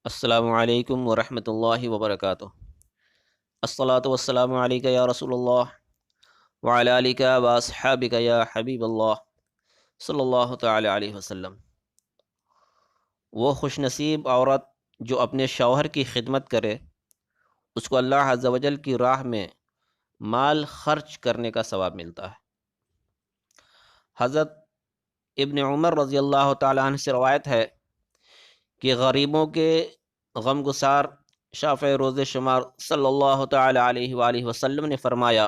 السلام علیکم ورحمۃ اللہ وبرکاتہ۔ الصلاۃ والسلام علیک یا رسول اللہ وعلی آلک واصحابک یا حبیب اللہ صلی اللہ تعالی علیہ وسلم۔ وہ خوش نصیب عورت جو اپنے شوہر کی خدمت کرے، اس کو اللہ عز و جل کی راہ میں مال خرچ کرنے کا ثواب ملتا ہے۔ حضرت ابن عمر رضی اللہ تعالی عنہ سے روایت ہے کہ غریبوں کے غم گسار شافع روز شمار صلی اللہ تعالی علیہ وآلہ وسلم نے فرمایا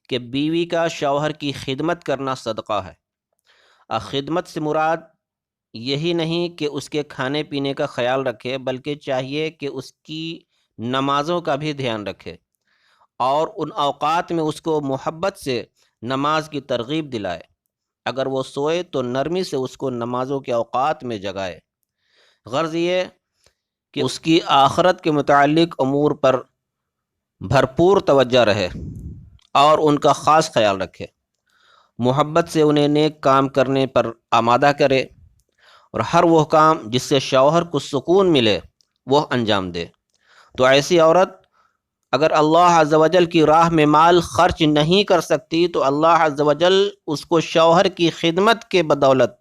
کہ بیوی کا شوہر کی خدمت کرنا صدقہ ہے۔ خدمت سے مراد یہی نہیں کہ اس کے کھانے پینے کا خیال رکھے، بلکہ چاہیے کہ اس کی نمازوں کا بھی دھیان رکھے اور ان اوقات میں اس کو محبت سے نماز کی ترغیب دلائے۔ اگر وہ سوئے تو نرمی سے اس کو نمازوں کے اوقات میں جگائے۔ غرض یہ کہ اس کی آخرت کے متعلق امور پر بھرپور توجہ رہے اور ان کا خاص خیال رکھے، محبت سے انہیں نیک کام کرنے پر آمادہ کرے اور ہر وہ کام جس سے شوہر کو سکون ملے وہ انجام دے۔ تو ایسی عورت اگر اللہ عز و جل کی راہ میں مال خرچ نہیں کر سکتی تو اللہ عز و جل اس کو شوہر کی خدمت کے بدولت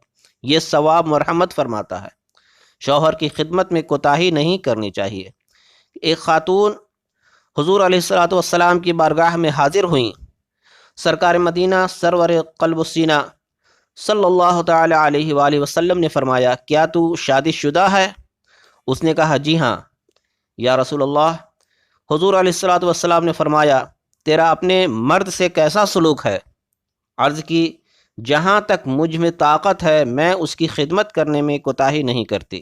یہ ثواب مرحمت فرماتا ہے۔ شوہر کی خدمت میں کوتاہی نہیں کرنی چاہیے۔ ایک خاتون حضور علیہ الصلوۃ والسلام کی بارگاہ میں حاضر ہوئیں۔ سرکار مدینہ سرور قلب و سینہ صلی اللہ تعالی علیہ وآلہ وسلم نے فرمایا، کیا تو شادی شدہ ہے؟ اس نے کہا، جی ہاں یا رسول اللہ۔ حضور علیہ الصلوۃ والسلام نے فرمایا، تیرا اپنے مرد سے کیسا سلوک ہے؟ عرض کی، جہاں تک مجھ میں طاقت ہے میں اس کی خدمت کرنے میں کوتاہی نہیں کرتی۔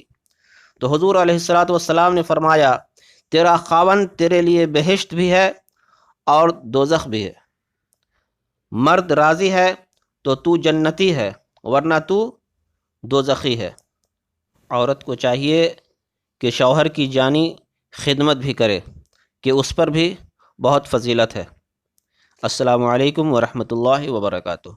تو حضور علیہ الصلوۃ والسلام نے فرمایا، تیرا خاوند تیرے لیے بہشت بھی ہے اور دوزخ بھی ہے۔ مرد راضی ہے تو تو جنتی ہے، ورنہ تو دوزخی ہے۔ عورت کو چاہیے کہ شوہر کی جانی خدمت بھی کرے، کہ اس پر بھی بہت فضیلت ہے۔ السلام علیکم ورحمۃ اللہ وبرکاتہ۔